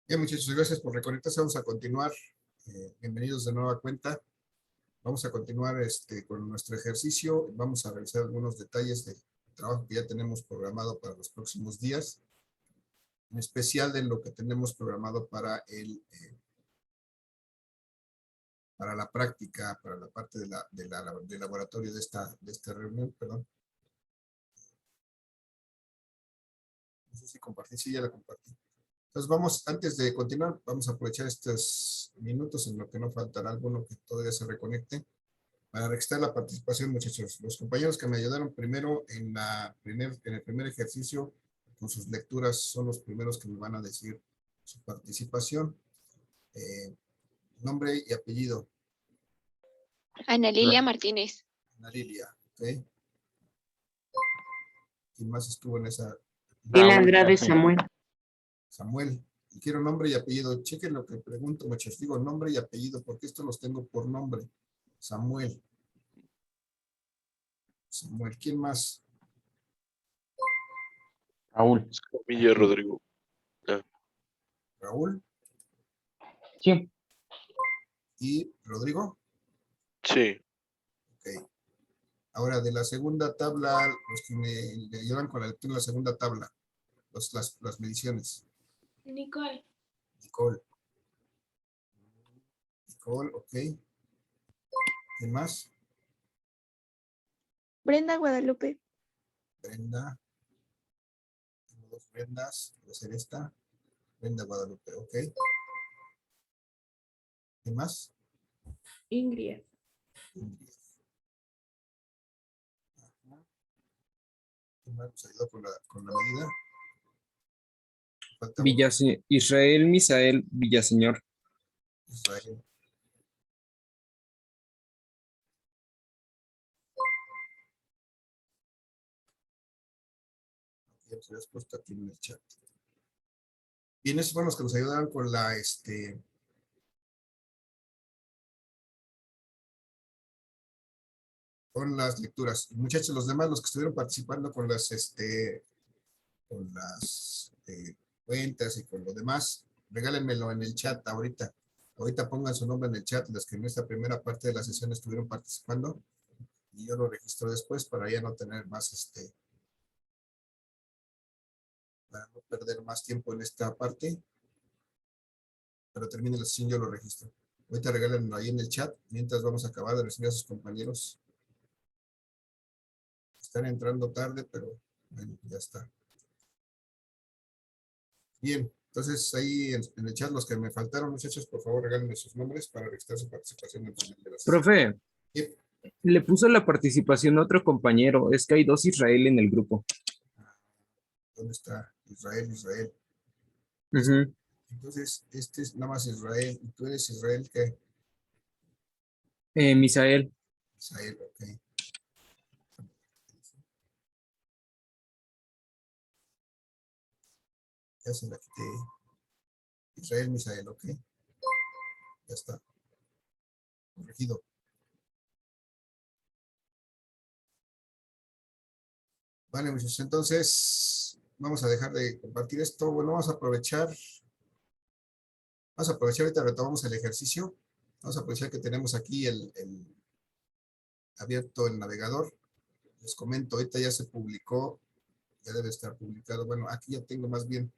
Bien, muchachos, gracias por reconectarse. Vamos a continuar. Bienvenidos de nueva cuenta. Vamos a continuar con nuestro ejercicio. Vamos a revisar algunos detalles de trabajo que ya tenemos programado para los próximos días, en especial de lo que tenemos programado para para la práctica, para la parte del laboratorio de esta reunión, perdón. No sé si compartí, sí, ya la compartí. Entonces antes de continuar, vamos a aprovechar estos minutos en lo que no faltará alguno que todavía se reconecte para registrar la participación, muchachos. Los compañeros que me ayudaron primero en el primer ejercicio con sus lecturas son los primeros que me van a decir su participación. Nombre y apellido. Ana Lilia Martínez. Ana Lilia, ¿ok? ¿Quién más estuvo en esa? El Andrade Samuel. Samuel. Y quiero nombre y apellido. Chequen lo que pregunto, muchachos. Digo nombre y apellido porque estos los tengo por nombre. Samuel. Samuel. ¿Quién más? Raúl. Escamilla Rodrigo. Raúl. Sí. ¿Y Rodrigo? Sí. Ok. Ahora, de la segunda tabla, los que me ayudan con la lectura de la segunda tabla, las mediciones. Nicole. Nicole. Nicole, ok. ¿Quién más? Brenda Guadalupe. Brenda. Tengo dos Brendas. Voy a hacer esta. Brenda Guadalupe, ok. ¿Quién más? Ingrid. Ingrid. ¿Quién más nos ayudó con la medida? Falta uno. Israel Misael Villaseñor. Israel. Ya se habías puesto aquí en el chat. Bien, esos fueron los que nos ayudaron con con las lecturas. Muchachos, los demás, los que estuvieron participando con las cuentas y con lo demás, regálenmelo en el chat ahorita. Ahorita pongan su nombre en el chat, los que en esta primera parte de la sesión estuvieron participando, y yo lo registro después para ya no tener más, para no perder más tiempo en esta parte. Pero termine la sesión, yo lo registro. Ahorita regálenmelo ahí en el chat, mientras vamos a acabar de recibir a sus compañeros. Están entrando tarde, pero bueno, ya está. Bien, entonces ahí en el chat los que me faltaron, muchachos, por favor regálenme sus nombres para registrar su participación en el final de la sesión. Profe, Sí. le puso la participación a otro compañero. Es que hay dos Israel en el grupo. ¿Dónde está? Israel, Israel. Ujú. Entonces, este es nada más Israel. ¿Y tú eres Israel qué? Misael. Israel, ok. Ya se la quité. Israel, Misael, ok. Ya está. Corregido. Vale, muchachos, entonces vamos a dejar de compartir esto. Bueno, vamos a aprovechar. Ahorita retomamos el ejercicio. Vamos a aprovechar que tenemos aquí abierto el navegador. Les comento, ahorita ya se publicó, ya debe estar publicado. Bueno, aquí ya tengo más bien,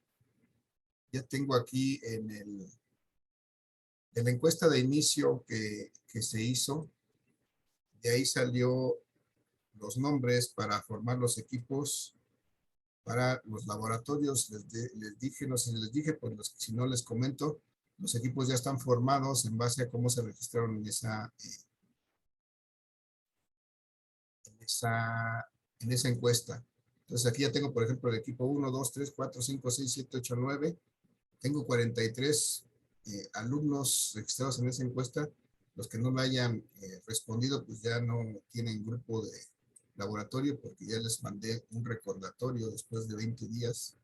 ya tengo aquí en la encuesta de inicio que se hizo, de ahí salió los nombres para formar los equipos para los laboratorios. Les dije, no sé si les dije, pues si no les comento, los equipos ya están formados en base a cómo se registraron en esa encuesta. Entonces aquí ya tengo, por ejemplo, el equipo 1, 2, 3, 4, 5, 6, 7, 8, 9. Tengo 43 alumnos registrados en esa encuesta. Los que no me hayan respondido, pues ya no tienen grupo de laboratorio porque ya les mandé un recordatorio después de 20 días.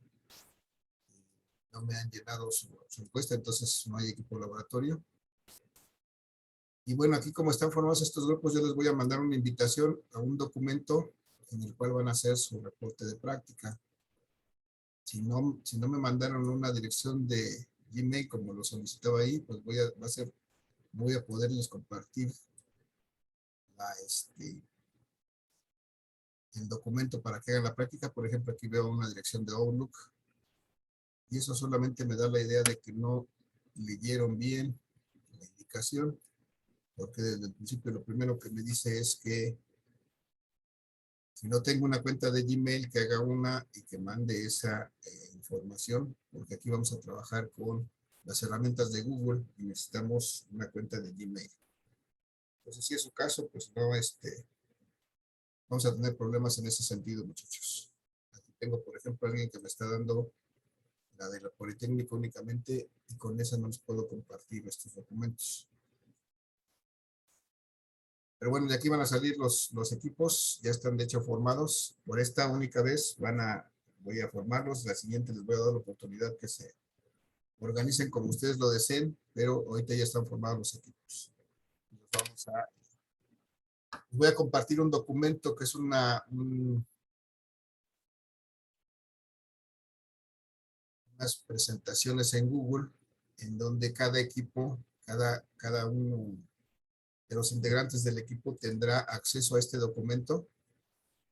No me han llenado su encuesta, entonces no hay equipo laboratorio. Y bueno, aquí como están formados estos grupos, yo les voy a mandar una invitación a un documento en el cual van a hacer su reporte de práctica. Si no me mandaron una dirección de Gmail, como lo solicitaba ahí, pues voy a poderles compartir el documento para que hagan la práctica. Por ejemplo, aquí veo una dirección de Outlook y eso solamente me da la idea de que no leyeron bien la indicación, porque desde el principio lo primero que me dice es que si no tengo una cuenta de Gmail, que haga una y que mande esa información, porque aquí vamos a trabajar con las herramientas de Google y necesitamos una cuenta de Gmail. Entonces, si es su caso, pues no, vamos a tener problemas en ese sentido, muchachos. Aquí tengo, por ejemplo, alguien que me está dando la de la Politécnica únicamente y con esa no les puedo compartir estos documentos. Pero bueno, de aquí van a salir los equipos, ya están de hecho formados. Por esta única vez voy a formarlos, la siguiente les voy a dar la oportunidad que se organicen como ustedes lo deseen, pero ahorita ya están formados los equipos. Les voy a compartir un documento que es unas presentaciones en Google, en donde cada equipo, cada uno de los integrantes del equipo tendrá acceso a este documento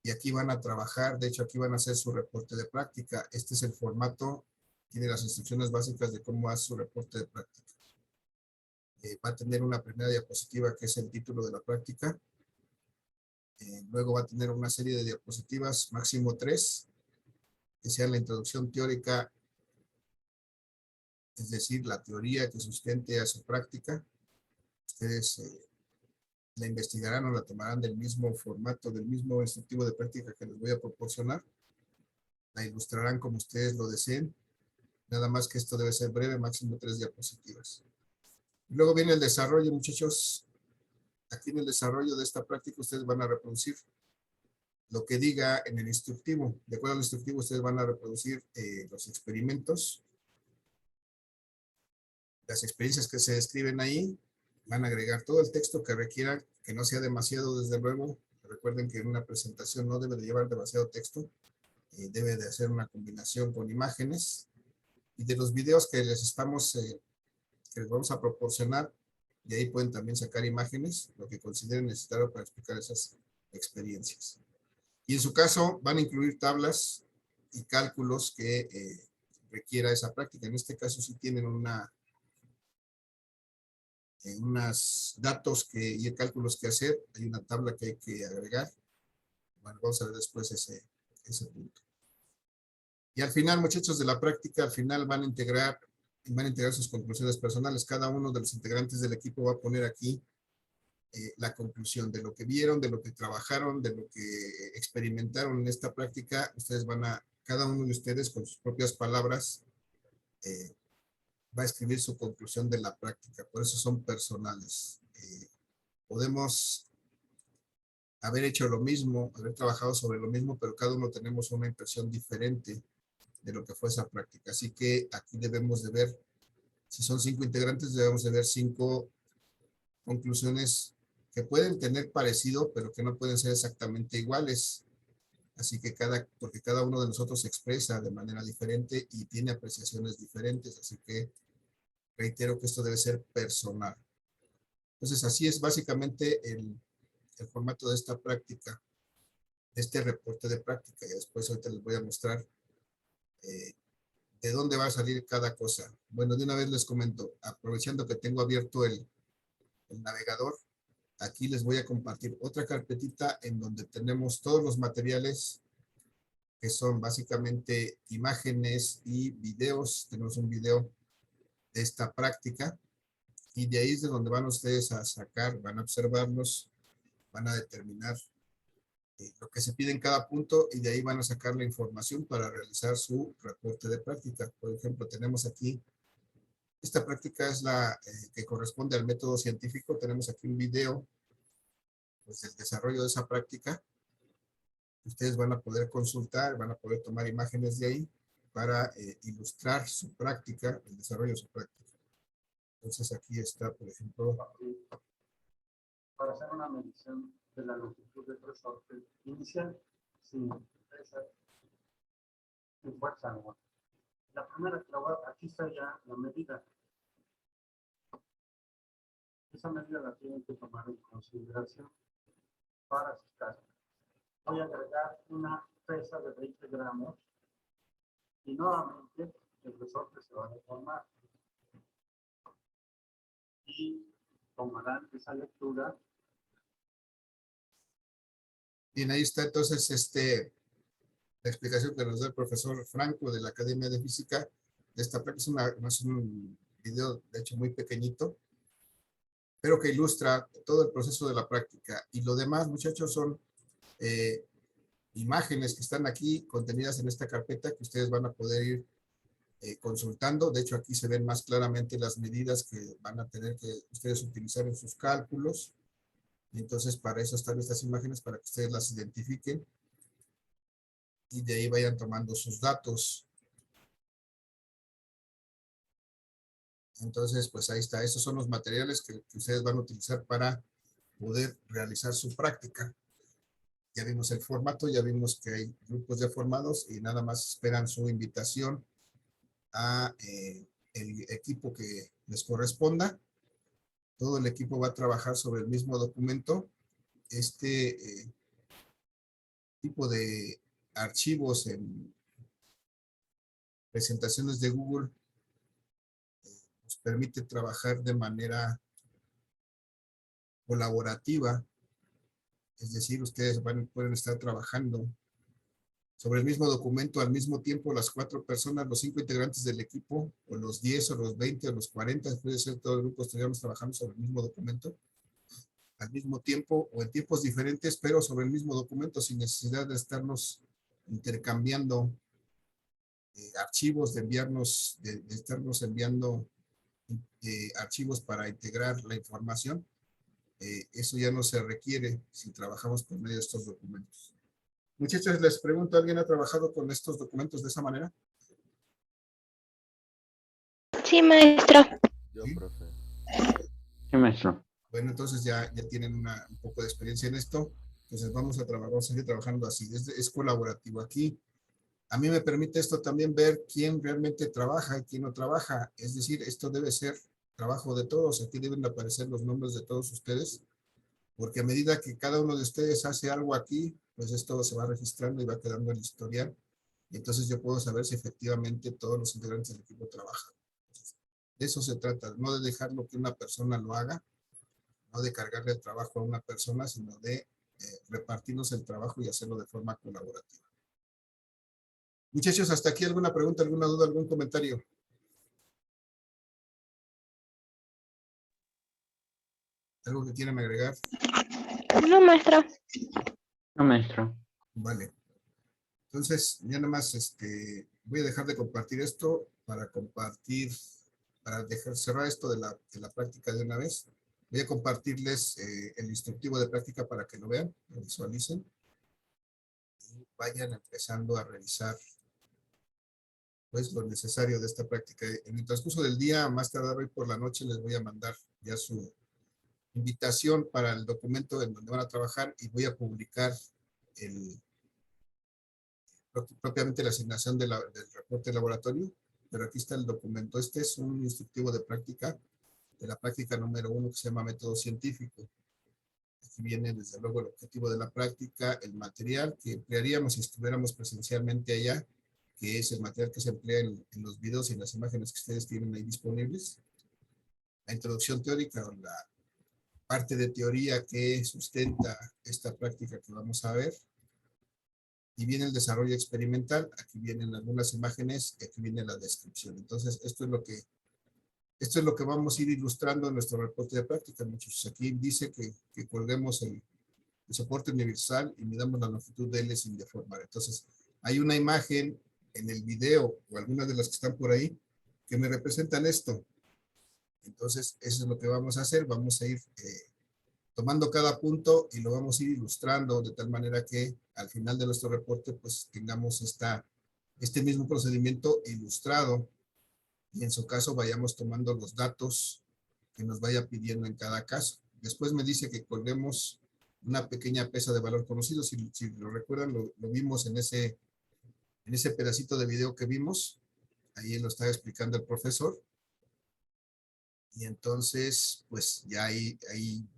y aquí van a trabajar, de hecho aquí van a hacer su reporte de práctica. Este es el formato, tiene las instrucciones básicas de cómo hace su reporte de práctica. Va a tener una primera diapositiva que es el título de la práctica. Luego va a tener una serie de diapositivas, máximo 3, que sean la introducción teórica, es decir, la teoría que sustente a su práctica. Ustedes la investigarán o la tomarán del mismo formato, del mismo instructivo de práctica que les voy a proporcionar. La ilustrarán como ustedes lo deseen. Nada más que esto debe ser breve, máximo 3 diapositivas. Y luego viene el desarrollo, muchachos. Aquí en el desarrollo de esta práctica ustedes van a reproducir lo que diga en el instructivo. De acuerdo al instructivo ustedes van a reproducir los experimentos, las experiencias que se describen ahí. Van a agregar todo el texto que requieran, que no sea demasiado, desde luego. Recuerden que en una presentación no debe de llevar demasiado texto. Debe de hacer una combinación con imágenes. Y de los videos que les vamos a proporcionar, de ahí pueden también sacar imágenes, lo que consideren necesario para explicar esas experiencias. Y en su caso van a incluir tablas y cálculos que requiera esa práctica. En este caso sí tienen unos datos y cálculos que hacer. Hay una tabla que hay que agregar. Bueno, vamos a ver después ese punto. Y al final, muchachos, de la práctica, al final van a integrar sus conclusiones personales. Cada uno de los integrantes del equipo va a poner aquí la conclusión de lo que vieron, de lo que trabajaron, de lo que experimentaron en esta práctica. Cada uno de ustedes con sus propias palabras va a escribir su conclusión de la práctica. Por eso son personales. Podemos haber hecho lo mismo, haber trabajado sobre lo mismo, pero cada uno tenemos una impresión diferente de lo que fue esa práctica. Así que aquí debemos de ver, si son 5 integrantes, debemos de ver 5 conclusiones que pueden tener parecido, pero que no pueden ser exactamente iguales. Así que porque cada uno de nosotros se expresa de manera diferente y tiene apreciaciones diferentes. Así que reitero que esto debe ser personal. Entonces, así es básicamente el formato de esta práctica, de este reporte de práctica. Y después ahorita les voy a mostrar de dónde va a salir cada cosa. Bueno, de una vez les comento, aprovechando que tengo abierto el navegador, aquí les voy a compartir otra carpetita en donde tenemos todos los materiales que son básicamente imágenes y videos. Tenemos un video de esta práctica y de ahí es de donde van ustedes a sacar, van a observarlos, van a determinar lo que se pide en cada punto y de ahí van a sacar la información para realizar su reporte de práctica. Por ejemplo, tenemos aquí, esta práctica es la que corresponde al método científico. Tenemos aquí un video pues, del desarrollo de esa práctica. Ustedes van a poder consultar, van a poder tomar imágenes de ahí para ilustrar su práctica, el desarrollo de su práctica. Entonces aquí está, por ejemplo, para hacer una medición de la longitud del resorte inicial sin fuerza, ¿no? La primera que aquí está ya la medida. Esa medida la tienen que tomar en consideración para sus casos. Voy a agregar una pesa de 20 gramos y nuevamente el resorte se va a deformar. Y tomarán esa lectura. Bien, ahí está entonces la explicación que nos da el profesor Franco de la Academia de Física de esta práctica. Es un video, de hecho, muy pequeñito, pero que ilustra todo el proceso de la práctica. Y lo demás, muchachos, son imágenes que están aquí contenidas en esta carpeta que ustedes van a poder ir consultando. De hecho, aquí se ven más claramente las medidas que van a tener que ustedes utilizar en sus cálculos. Y entonces, para eso están estas imágenes, para que ustedes las identifiquen y de ahí vayan tomando sus datos. Entonces, pues ahí está. Estos son los materiales que ustedes van a utilizar para poder realizar su práctica. Ya vimos el formato, ya vimos que hay grupos ya formados y nada más esperan su invitación a el equipo que les corresponda. Todo el equipo va a trabajar sobre el mismo documento. Tipo de archivos en presentaciones de Google nos permite trabajar de manera colaborativa. Es decir, ustedes pueden estar trabajando sobre el mismo documento al mismo tiempo, las 4 personas, los 5 integrantes del equipo, o los 10, o los 20, o los 40, puede ser todo el grupo, estaríamos trabajando sobre el mismo documento al mismo tiempo, o en tiempos diferentes, pero sobre el mismo documento, sin necesidad de estarnos intercambiando archivos, de estarnos enviando archivos para integrar la información. Eso ya no se requiere si trabajamos por medio de estos documentos. Muchachos, les pregunto, ¿alguien ha trabajado con estos documentos de esa manera? Sí, maestro. Yo, ¿Sí? profe. Sí, maestro. Bueno, entonces ya tienen un poco de experiencia en esto. Entonces vamos a seguir trabajando así. Es colaborativo. Aquí a mí me permite esto también ver quién realmente trabaja y quién no trabaja. Es decir, esto debe ser trabajo de todos. Aquí deben aparecer los nombres de todos ustedes, porque a medida que cada uno de ustedes hace algo aquí, pues esto se va registrando y va quedando en el historial. Y entonces yo puedo saber si efectivamente todos los integrantes del equipo trabajan. Entonces, de eso se trata, no de dejarlo que una persona lo haga, no de cargarle el trabajo a una persona, sino de repartirnos el trabajo y hacerlo de forma colaborativa. Muchachos, hasta aquí alguna pregunta, alguna duda, algún comentario. ¿Algo que quieran agregar? No, maestro. No, maestro. Vale. Entonces, ya nada más voy a dejar de compartir esto para dejar cerrar esto de la práctica de una vez. Voy a compartirles el instructivo de práctica para que lo vean, lo visualicen y vayan empezando a revisar pues lo necesario de esta práctica. En el transcurso del día, más tardar hoy por la noche, les voy a mandar ya su invitación para el documento en donde van a trabajar y voy a publicar propiamente la asignación del reporte de laboratorio, pero aquí está el documento. Este es un instructivo de práctica, de la práctica número 1 que se llama método científico. Aquí viene desde luego el objetivo de la práctica, el material que emplearíamos si estuviéramos presencialmente allá, que es el material que se emplea en los videos y en las imágenes que ustedes tienen ahí disponibles. La introducción teórica o la parte de teoría que sustenta esta práctica que vamos a ver. Y viene el desarrollo experimental, aquí vienen algunas imágenes y aquí viene la descripción. Entonces, esto es lo que vamos a ir ilustrando en nuestro reporte de práctica, muchachos. Aquí dice que colguemos el soporte universal y midamos la longitud de L sin deformar. Entonces, hay una imagen en el video o algunas de las que están por ahí que me representan esto. Entonces, eso es lo que vamos a hacer. Vamos a ir tomando cada punto y lo vamos a ir ilustrando de tal manera que al final de nuestro reporte pues tengamos este mismo procedimiento ilustrado y en su caso vayamos tomando los datos que nos vaya pidiendo en cada caso. Después me dice que colguemos una pequeña pesa de valor conocido. Si lo recuerdan, lo vimos en ese pedacito de video que vimos. ahí lo está explicando el profesor. Y entonces, pues ya ahí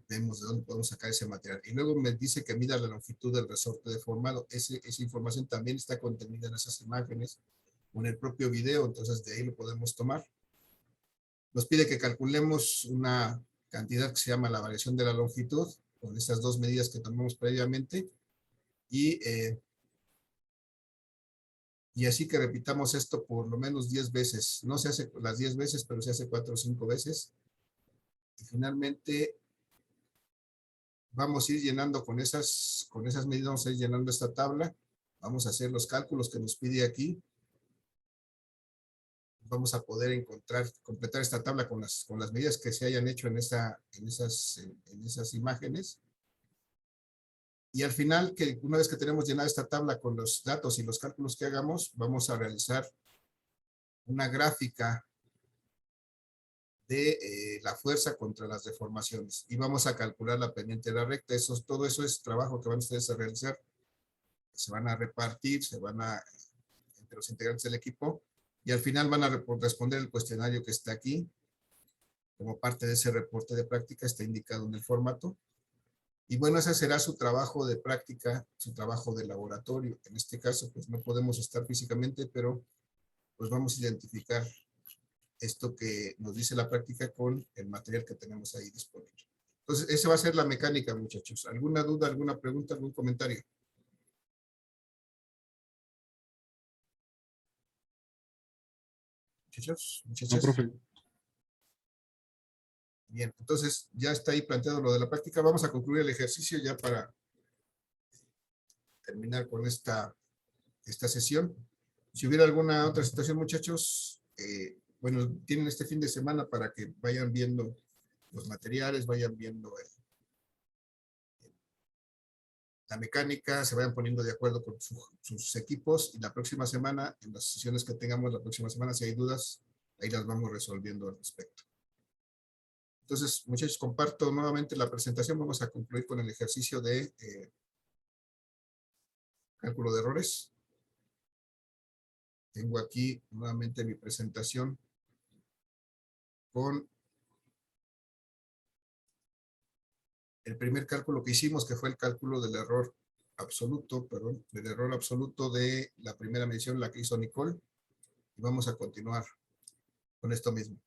vemos de dónde podemos sacar ese material. Y luego me dice que mida la longitud del resorte deformado. Esa información también está contenida en esas imágenes o en el propio video, entonces de ahí lo podemos tomar. Nos pide que calculemos una cantidad que se llama la variación de la longitud, con estas dos medidas que tomamos previamente. Y así que repitamos esto por lo menos 10 veces. No se hace las 10 veces, pero se hace 4 o 5 veces. Y finalmente vamos a ir llenando con esas medidas, vamos a ir llenando esta tabla. Vamos a hacer los cálculos que nos pide aquí. Vamos a poder completar esta tabla con las medidas que se hayan hecho en esas imágenes. Y al final, una vez que tenemos llenada esta tabla con los datos y los cálculos que hagamos, vamos a realizar una gráfica de la fuerza contra las deformaciones. Y vamos a calcular la pendiente de la recta. Todo eso es trabajo que van ustedes a realizar. Se van a repartir, entre los integrantes del equipo. Y al final van a responder el cuestionario que está aquí. Como parte de ese reporte de práctica, está indicado en el formato. Y bueno, ese será su trabajo de práctica, su trabajo de laboratorio. En este caso, pues no podemos estar físicamente, pero pues vamos a identificar esto que nos dice la práctica con el material que tenemos ahí disponible. Entonces, esa va a ser la mecánica, muchachos. ¿Alguna duda, alguna pregunta, algún comentario? Muchachos, muchachas. No, profe. Bien, entonces ya está ahí planteado lo de la práctica. Vamos a concluir el ejercicio ya para terminar con esta sesión. Si hubiera alguna otra situación, muchachos, bueno, tienen este fin de semana para que vayan viendo los materiales, vayan viendo la mecánica, se vayan poniendo de acuerdo con sus equipos, y la próxima semana, en las sesiones que tengamos la próxima semana, si hay dudas, ahí las vamos resolviendo al respecto. Entonces, muchachos, comparto nuevamente la presentación. Vamos a concluir con el ejercicio de cálculo de errores. Tengo aquí nuevamente mi presentación con el primer cálculo que hicimos, que fue el cálculo del error absoluto, de la primera medición, la que hizo Nicole. Y vamos a continuar con esto mismo.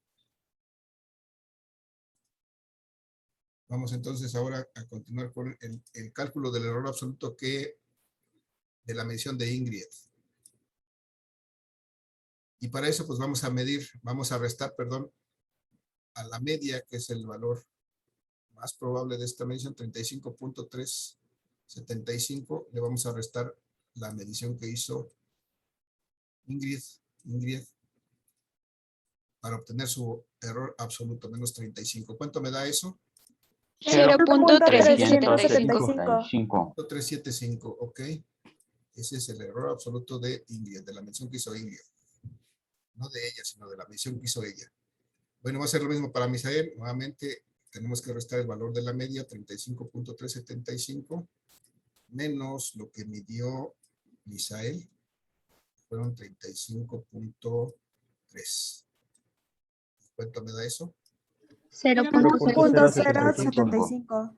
Vamos entonces ahora a continuar con el cálculo del error absoluto de la medición de Ingrid. Y para eso pues vamos a restar, a la media, que es el valor más probable de esta medición, 35.375, le vamos a restar la medición que hizo Ingrid, para obtener su error absoluto, menos 35. ¿Cuánto me da eso? 0.375. 375, ok. Ese es el error absoluto de Ingrid, de la medición que hizo Ingrid. No de ella, sino de la medición que hizo ella. Bueno, va a ser lo mismo para Misael. Nuevamente tenemos que restar el valor de la media, 35.375, menos lo que midió Misael, fueron 35.3. ¿Cuánto me da eso? 0.075.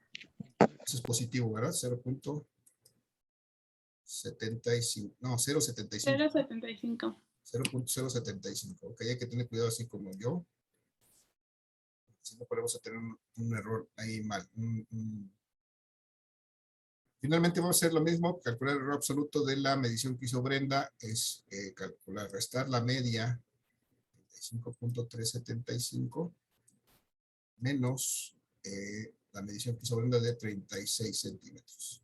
Eso es positivo, ¿verdad? 0.75. No, 0.75. 0.75. 0.075. Ok, hay que tener cuidado así como yo. Si no, podemos tener un error ahí mal. Finalmente vamos a hacer lo mismo, calcular el error absoluto de la medición que hizo Brenda, es restar la media, 35.375, menos la medición que hizo Brenda de 36 centímetros.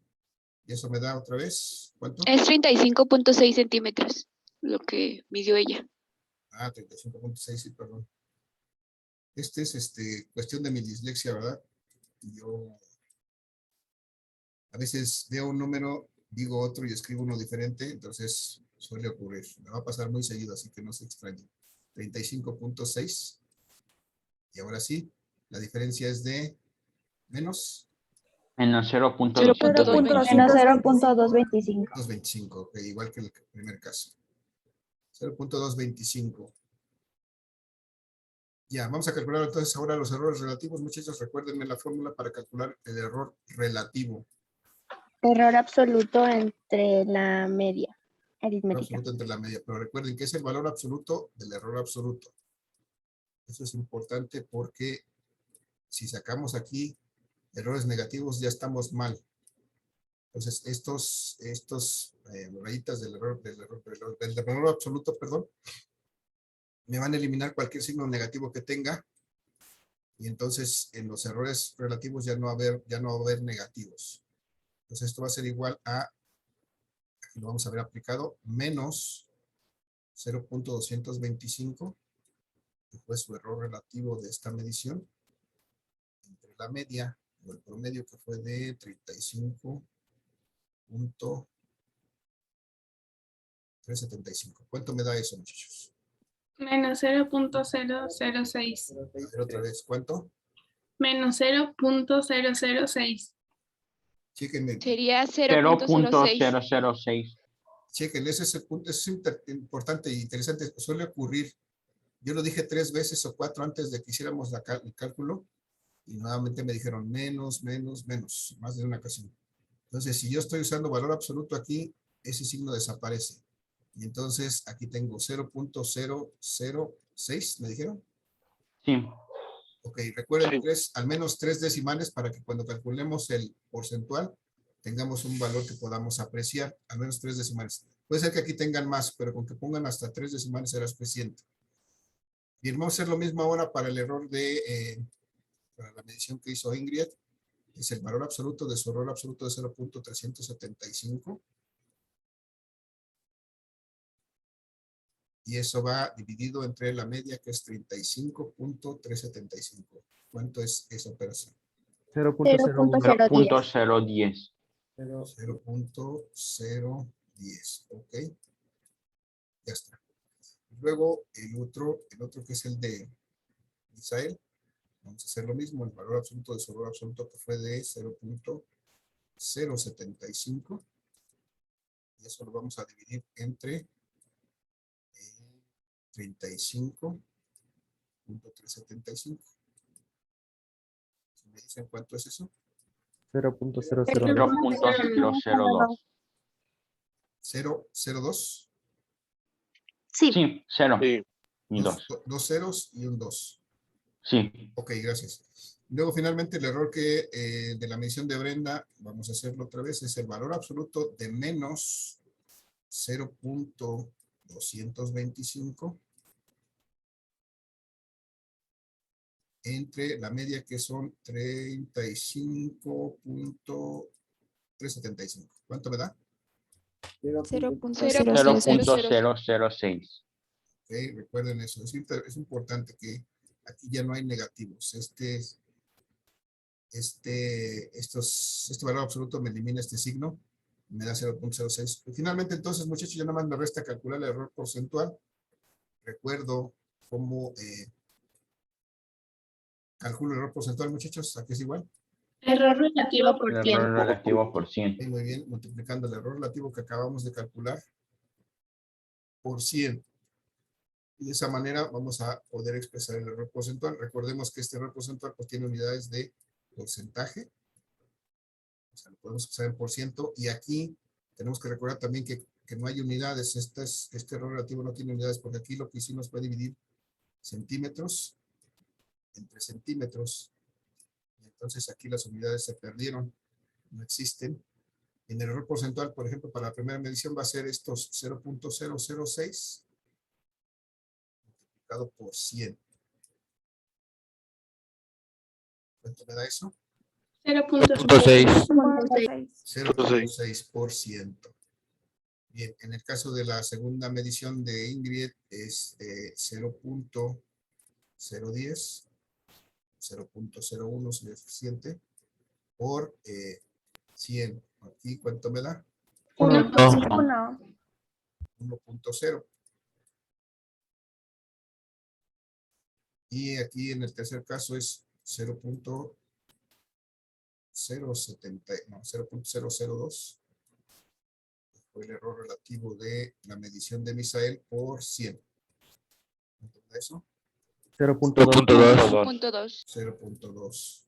Y eso me da otra vez, ¿cuánto? Es 35.6 centímetros, lo que midió ella. 35.6, sí, perdón. Este es cuestión de mi dislexia, ¿verdad? Yo a veces veo un número, digo otro y escribo uno diferente, entonces suele ocurrir. Me va a pasar muy seguido, así que no se extrañe. 35.6. Y ahora sí, la diferencia es de menos. Menos 0.225. 0.225. Menos 0.225. 225, okay, igual que el primer caso. 0.225. Ya, vamos a calcular entonces ahora los errores relativos. Muchachos, recuérdenme la fórmula para calcular el error relativo. Error absoluto entre la media Error aritmética. absoluto entre la media. Pero recuerden que es el valor absoluto del error absoluto. Eso es importante porque si sacamos aquí errores negativos ya estamos mal. Entonces, estos rayitas del error absoluto, perdón, me van a eliminar cualquier signo negativo que tenga. Y entonces en los errores relativos ya no va a haber negativos. Entonces esto va a ser igual a, aquí lo vamos a ver aplicado, menos 0.225, que fue su error relativo de esta medición, entre la media o el promedio que fue de 35.375. ¿Cuánto me da eso, muchachos? Menos 0.006. A ver otra vez, ¿cuánto? Menos 0.006. Chéquenme, Sería 0.06. 0.006. chequen, ese es el punto, es importante e interesante, suele ocurrir. Yo lo dije 3 veces o 4 antes de que hiciéramos el cálculo y nuevamente me dijeron menos, más de una ocasión. Entonces, si yo estoy usando valor absoluto aquí, ese signo desaparece. Y entonces aquí tengo 0.006, ¿me dijeron? Sí. Ok, recuerden Sí. al menos 3 decimales para que cuando calculemos el porcentual tengamos un valor que podamos apreciar, al menos 3 decimales. Puede ser que aquí tengan más, pero con que pongan hasta 3 decimales será suficiente. Bien, vamos a hacer lo mismo ahora para el error para la medición que hizo Ingrid. Es el valor absoluto de su error absoluto de 0.375. Y eso va dividido entre la media, que es 35.375. ¿Cuánto es esa operación? 0.01. 0.010. 0.010. Ok. Ya está. Luego el otro que es el de Misael. Vamos a hacer lo mismo. El valor absoluto de su error absoluto que fue de 0.075. Y eso lo vamos a dividir entre 35.375. ¿Me dicen cuánto es eso? 0.002. 0.002. 0.02. Sí. Sí, 0 Sí. y 2. Dos ceros y un 2. Sí. Ok, gracias. Luego, finalmente, el error de la medición de Brenda, vamos a hacerlo otra vez, es el valor absoluto de menos 0.225 entre la media, que son 35.375. ¿Cuánto me da? 0.006. Ok, recuerden eso. Es importante que aquí ya no hay negativos. Este valor absoluto me elimina este signo, me da 0.06. Finalmente, entonces, muchachos, ya nada más me resta calcular el error porcentual. Recuerdo cómo calculo el error porcentual, muchachos. Aquí es igual. Error relativo por El tiempo. error relativo por 100. Muy bien, multiplicando el error relativo que acabamos de calcular por 100. Y de esa manera vamos a poder expresar el error porcentual. Recordemos que este error porcentual pues, tiene unidades de porcentaje. O sea, lo podemos expresar en por ciento. Y aquí tenemos que recordar también que no hay unidades. Este error relativo no tiene unidades porque aquí lo que hicimos fue dividir centímetros entre centímetros. Y entonces aquí las unidades se perdieron. No existen. En el error porcentual, por ejemplo, para la primera medición va a ser estos 0.006 multiplicado por 100. ¿Cuánto me da eso? 0.6. 0.6%. Bien, en el caso de la segunda medición de Ingrid es 0.010, 0.01 sería suficiente, por 100. Aquí, ¿cuánto me da? 1.0. Y aquí en el tercer caso es 0.002. fue el error relativo de la medición de Misael por 100. ¿Cuánto da eso? 0.2. 0.2. 0.2.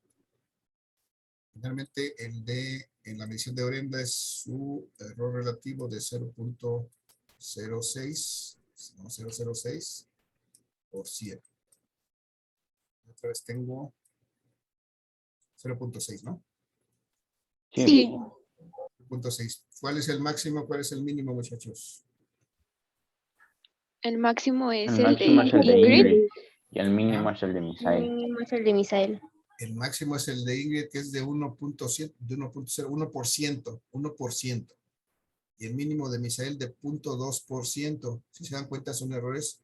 Finalmente, en la medición de Brenda es su error relativo de 0.06, no, 0.06 por 100. Otra vez tengo 0.6, ¿no? Sí. 0.6. ¿Cuál es el máximo? ¿Cuál es el mínimo, muchachos? El máximo es El el máximo es el de de Ingrid. Ingrid y el mínimo es el de El Misael. mínimo es el de Misael. El máximo es el de Ingrid, que es de 1.7, de 1.0, 1%, 1%. Y el mínimo de Misael de 0.2%. Si se dan cuenta, son errores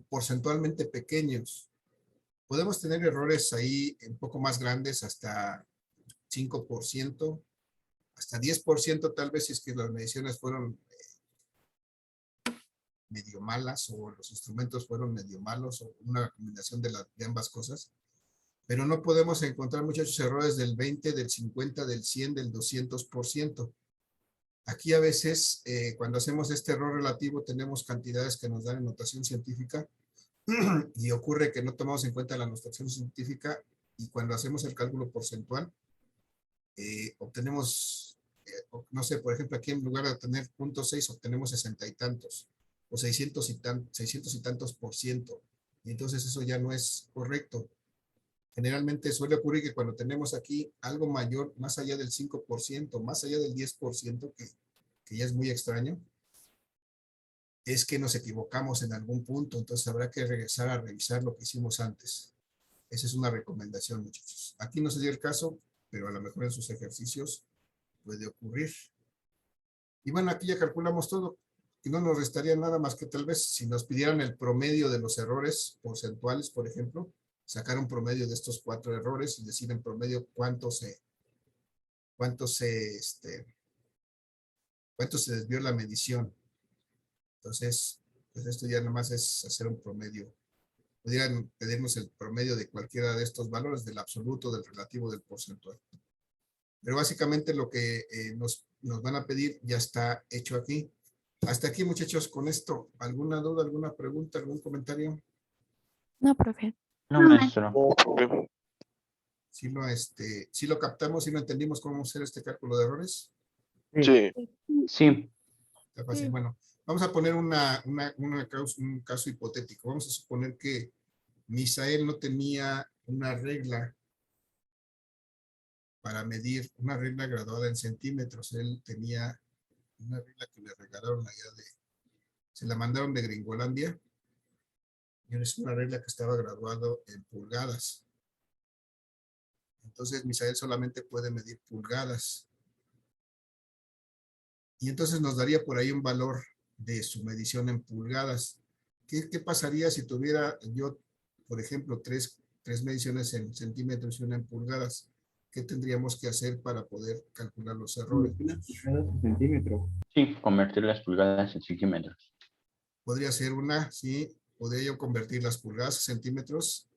porcentualmente pequeños. Podemos tener errores ahí un poco más grandes, hasta 5%, hasta 10% tal vez, si es que las mediciones fueron medio malas o los instrumentos fueron medio malos o una combinación de ambas cosas. Pero no podemos encontrar muchos errores del 20, del 50, del 100, del 200%. Aquí a veces, cuando hacemos este error relativo, tenemos cantidades que nos dan en notación científica y ocurre que no tomamos en cuenta la notación científica y cuando hacemos el cálculo porcentual, obtenemos, no sé, por ejemplo, aquí en lugar de obtener 0.6, obtenemos 60 y tantos o 600 y tantos %. Y entonces eso ya no es correcto. Generalmente suele ocurrir que cuando tenemos aquí algo mayor, más allá del 5%, más allá del 10%, que ya es muy extraño, es que nos equivocamos en algún punto, entonces habrá que regresar a revisar lo que hicimos antes. Esa es una recomendación, muchachos. Aquí no se dio el caso, pero a lo mejor en sus ejercicios puede ocurrir. Y bueno, aquí ya calculamos todo, y no nos restaría nada más que tal vez si nos pidieran el promedio de los errores porcentuales, por ejemplo, sacar un promedio de estos 4 errores y decir en promedio cuánto se desvió la medición. Entonces, pues esto ya nomás es hacer un promedio. Podrían pedirnos el promedio de cualquiera de estos valores, del absoluto, del relativo, del porcentual. Pero básicamente lo que nos van a pedir ya está hecho aquí. Hasta aquí, muchachos, con esto. ¿Alguna duda, alguna pregunta, algún comentario? No, profe. No, maestro. ¿Sí lo captamos, sí lo entendimos cómo hacer este cálculo de errores? Sí. Sí. Está fácil. Bueno, vamos a poner un caso hipotético. Vamos a suponer que Misael no tenía una regla para medir, una regla graduada en centímetros. Él tenía una regla que le regalaron allá se la mandaron de Gringolandia. Y es una regla que estaba graduado en pulgadas. Entonces Misael solamente puede medir pulgadas. Y entonces nos daría por ahí un valor de su medición en pulgadas. ¿Qué pasaría si tuviera yo, por ejemplo, tres mediciones en centímetros y una en pulgadas? ¿Qué tendríamos que hacer para poder calcular los errores? Sí, convertir las pulgadas en centímetros. Podría ser una, sí. Podría yo convertir las pulgadas a centímetros.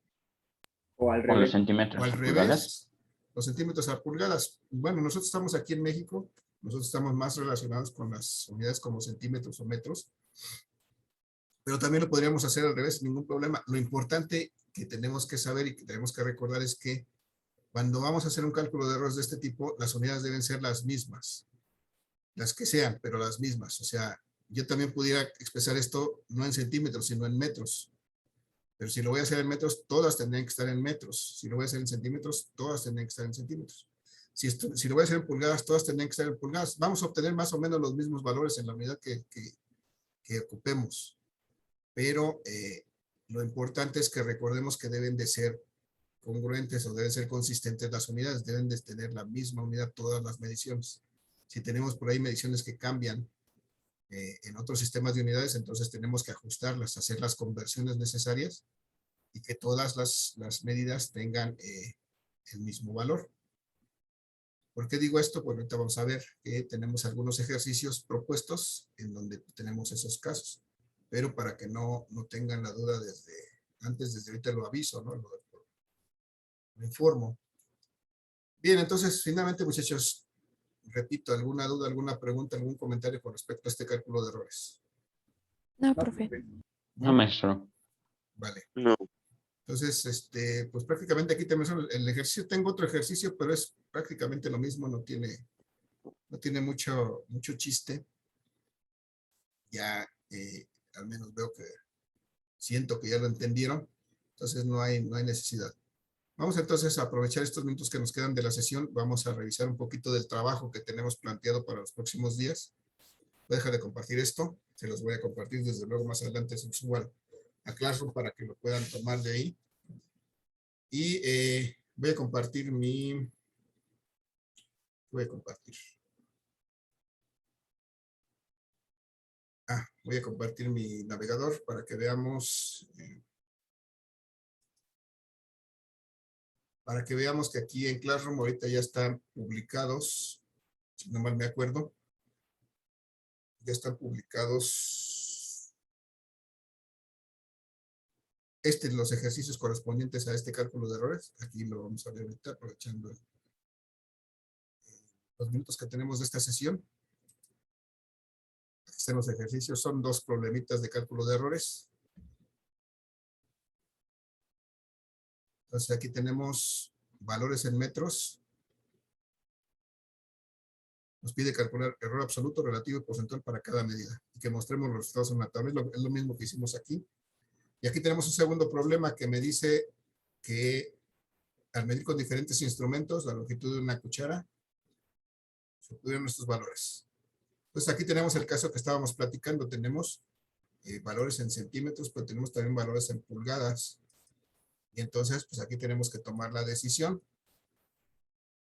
O al O los revés. centímetros O al a pulgadas. revés, los centímetros a pulgadas. Bueno, nosotros estamos aquí en México, nosotros estamos más relacionados con las unidades como centímetros o metros, pero también lo podríamos hacer al revés, sin ningún problema. Lo importante que tenemos que saber y que tenemos que recordar es que cuando vamos a hacer un cálculo de errores de este tipo, las unidades deben ser las mismas, las que sean, pero las mismas. O sea, yo también pudiera expresar esto no en centímetros, sino en metros. Pero si lo voy a hacer en metros, todas tendrían que estar en metros. Si lo voy a hacer en centímetros, todas tendrían que estar en centímetros. Si lo voy a hacer en pulgadas, todas tendrían que estar en pulgadas. Vamos a obtener más o menos los mismos valores en la unidad que ocupemos. Pero lo importante es que recordemos que deben de ser congruentes o deben ser consistentes las unidades. Deben de tener la misma unidad todas las mediciones. Si tenemos por ahí mediciones que cambian en otros sistemas de unidades, entonces tenemos que ajustarlas, hacer las conversiones necesarias y que todas las medidas tengan el mismo valor. ¿Por qué digo esto? Pues ahorita vamos a ver que tenemos algunos ejercicios propuestos en donde tenemos esos casos, pero para que no tengan la duda desde ahorita lo aviso, ¿no? Lo informo. Bien, entonces finalmente, muchachos, repito, ¿alguna duda, alguna pregunta, algún comentario con respecto a este cálculo de errores? No, profe. No, maestro. Vale. No. Entonces, pues prácticamente aquí tenemos el ejercicio. Tengo otro ejercicio, pero es prácticamente lo mismo, no tiene mucho chiste. Ya al menos siento que ya lo entendieron, entonces no hay necesidad. Vamos entonces a aprovechar estos minutos que nos quedan de la sesión. Vamos a revisar un poquito del trabajo que tenemos planteado para los próximos días. Voy a dejar de compartir esto, se los voy a compartir desde luego más adelante, se suba a Classroom para que lo puedan tomar de ahí. Y voy a compartir voy a compartir mi navegador para que veamos que aquí en Classroom ahorita ya están publicados, si no mal me acuerdo, ya están publicados los ejercicios correspondientes a este cálculo de errores. Aquí lo vamos a ver ahorita, aprovechando los minutos que tenemos de esta sesión. Aquí están los ejercicios, son 2 problemitas de cálculo de errores. Entonces aquí tenemos valores en metros. Nos pide calcular error absoluto, relativo y porcentual para cada medida. Y que mostremos los resultados en una tabla. Es lo mismo que hicimos aquí. Y aquí tenemos un segundo problema que me dice que al medir con diferentes instrumentos la longitud de una cuchara, se obtuvieron estos valores. Entonces aquí tenemos el caso que estábamos platicando. Tenemos valores en centímetros, pero tenemos también valores en pulgadas. Y entonces, pues aquí tenemos que tomar la decisión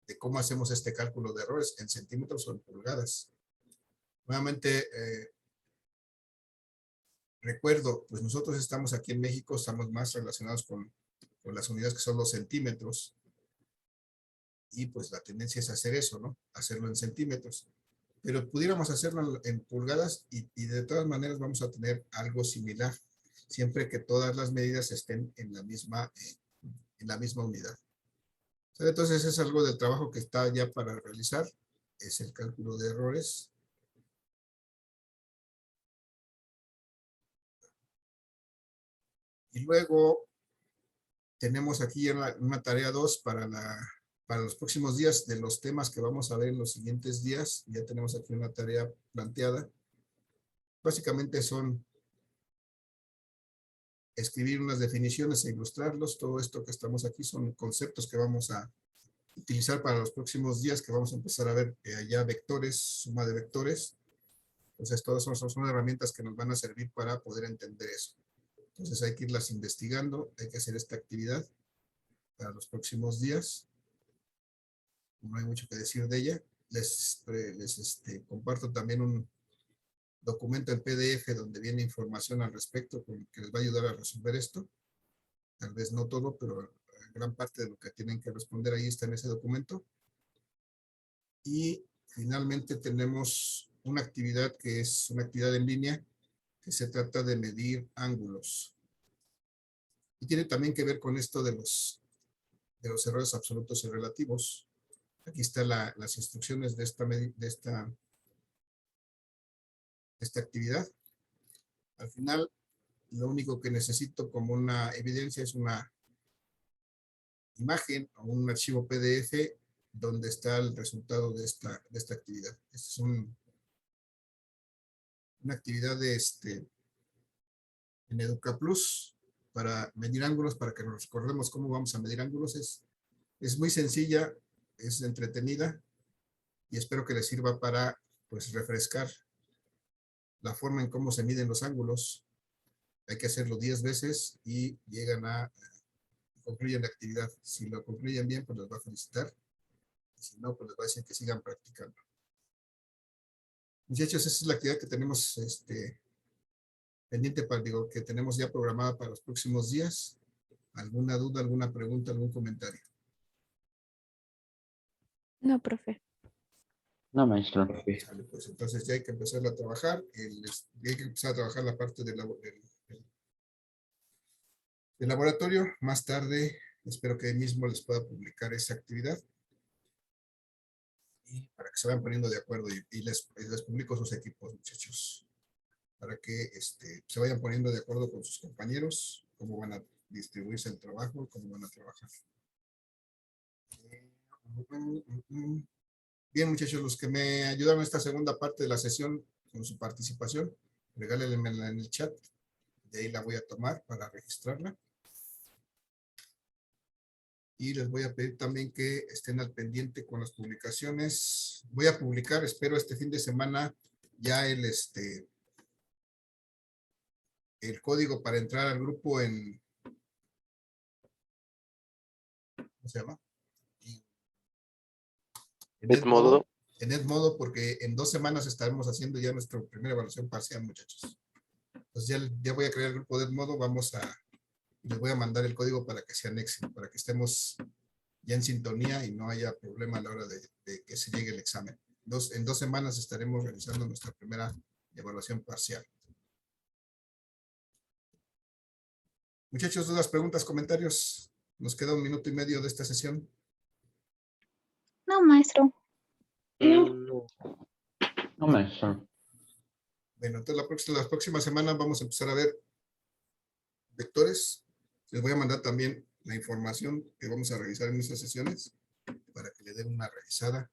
de cómo hacemos este cálculo de errores, en centímetros o en pulgadas. Nuevamente, recuerdo, pues nosotros estamos aquí en México, estamos más relacionados con las unidades que son los centímetros. Y pues la tendencia es hacer eso, ¿no? Hacerlo en centímetros. Pero pudiéramos hacerlo en pulgadas y de todas maneras vamos a tener algo similar, siempre que todas las medidas estén en la misma unidad. Entonces es algo del trabajo que está ya para realizar, es el cálculo de errores. Y luego tenemos aquí una tarea 2 para los próximos días de los temas que vamos a ver en los siguientes días. Ya tenemos aquí una tarea planteada. Básicamente son escribir unas definiciones e ilustrarlos. Todo esto que estamos aquí son conceptos que vamos a utilizar para los próximos días, que vamos a empezar a ver allá vectores, suma de vectores. Entonces todas son herramientas que nos van a servir para poder entender eso. Entonces hay que irlas investigando, hay que hacer esta actividad para los próximos días. No hay mucho que decir de ella. Les comparto también un documento en PDF donde viene información al respecto que les va a ayudar a resolver esto. Tal vez no todo, pero gran parte de lo que tienen que responder ahí está en ese documento. Y finalmente tenemos una actividad que es una actividad en línea que se trata de medir ángulos. Y tiene también que ver con esto de los errores absolutos y relativos. Aquí están las instrucciones de esta actividad. Al final, lo único que necesito como una evidencia es una imagen o un archivo PDF donde está el resultado de esta actividad. Esta es una actividad en EducaPlus para medir ángulos, para que nos recordemos cómo vamos a medir ángulos. Es muy sencilla, es entretenida y espero que les sirva para pues refrescar la forma en cómo se miden los ángulos. Hay que hacerlo 10 veces y llegan a concluyen la actividad. Si lo concluyen bien, pues les va a felicitar. Y si no, pues les va a decir que sigan practicando. Muchachos, esa es la actividad que tenemos pendiente que tenemos ya programada para los próximos días. ¿Alguna duda, alguna pregunta, algún comentario? No, profe. No, maestro. Vale, pues entonces ya hay que empezar a trabajar. Hay que empezar a trabajar la parte del laboratorio. Más tarde, espero que ahí mismo les pueda publicar esa actividad. Y para que se vayan poniendo de acuerdo y les publico sus equipos, muchachos, para que se vayan poniendo de acuerdo con sus compañeros, cómo van a distribuirse el trabajo, cómo van a trabajar. Bien, muchachos, los que me ayudaron en esta segunda parte de la sesión con su participación, regálenmela en el chat, de ahí la voy a tomar para registrarla. Y les voy a pedir también que estén al pendiente con las publicaciones. Voy a publicar, espero este fin de semana, ya el código para entrar al grupo en, ¿cómo se llama? En Edmodo. En Edmodo, porque en 2 semanas estaremos haciendo ya nuestra primera evaluación parcial, muchachos. Entonces ya voy a crear el grupo de Edmodo, les voy a mandar el código para que se anexen, para que estemos ya en sintonía y no haya problema a la hora de que se llegue el examen. En 2 semanas estaremos realizando nuestra primera evaluación parcial. Muchachos, dudas, preguntas, comentarios. Nos queda 1 minuto y medio de esta sesión. No, maestro. No. No, maestro. Bueno, entonces la próxima semana vamos a empezar a ver vectores. Les voy a mandar también la información que vamos a revisar en estas sesiones para que le den una revisada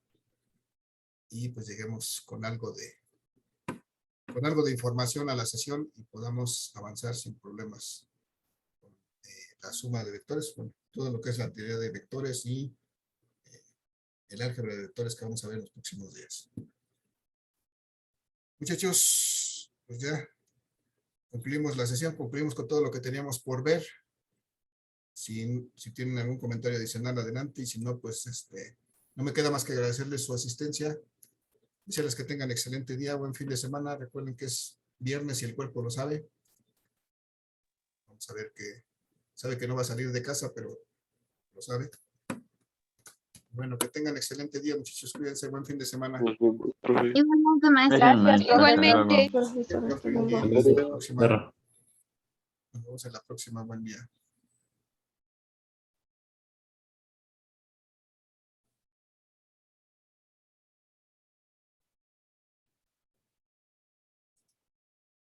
y pues lleguemos con algo de información a la sesión y podamos avanzar sin problemas con la suma de vectores, con todo lo que es la teoría de vectores y el álgebra de vectores que vamos a ver en los próximos días. Muchachos, pues ya concluimos la sesión, concluimos con todo lo que teníamos por ver. Si tienen algún comentario adicional, adelante, y si no, pues no me queda más que agradecerles su asistencia, desearles que tengan excelente día, buen fin de semana. Recuerden que es viernes y el cuerpo lo sabe. Vamos a ver que sabe que no va a salir de casa, pero lo sabe. Bueno, que tengan excelente día, muchachos, cuídense, buen fin de semana. Nos vemos, profe. Igualmente, maestro. Gracias, maestro. Igualmente. Profesor, hasta luego. Nos vemos en la próxima. Perro. Nos vemos en la próxima, buen día.